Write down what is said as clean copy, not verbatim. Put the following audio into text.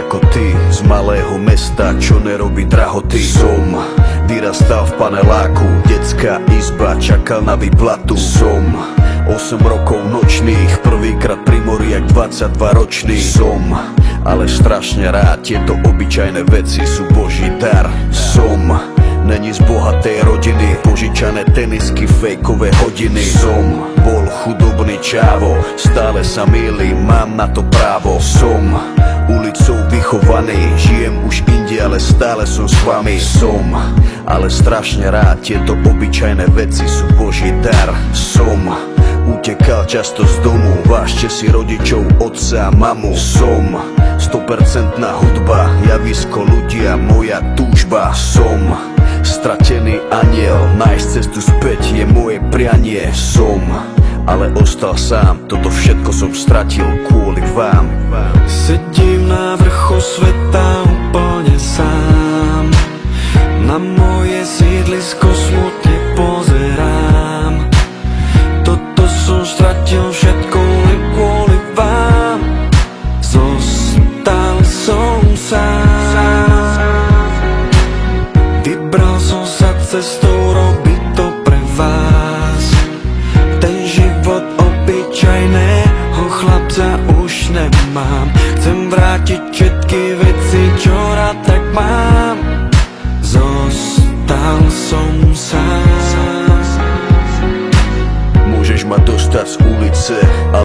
ako ty, z malého mesta, čo nerobí drahoty. Som vyrastal v paneláku, detská izba, čakal na výplatu. Som 8 rokov nočných, prvýkrát pri mori jak 22 ročný. Som ale strašne rád, tieto obyčajné veci sú Boží dar. Som není z bohatej rodiny, požičané tenisky, fejkové hodiny. Som bol chudobný čávo, stále sa mýlim, mám na to právo. Som ulicou vychovaný, žijem už inde, ale stále som s vami. Som ale strašne rád, tieto obyčajné veci sú Boží dar. Som utekal často z domu, vážte si rodičov, otca a mamu. Som 100% hudba, javisko ľudia, moja túžba. Som stratený aniel, nájsť cestu späť je moje prianie. Som ale ostal sám, toto všetko som stratil kvôli vám. Sedím na vrchu sveta úplne sám, na moje sídlisko smutne pozerám. Toto som stratil všetko len kvôli vám. Zostal som sám, vybral som sa cestou robiť to pre vás. Ten život obyčajného chlapca už nemám. Chcem vrátiť všetky veci, čo rád tak mám. Zostal som sám. Môžeš ma dostať z ulice,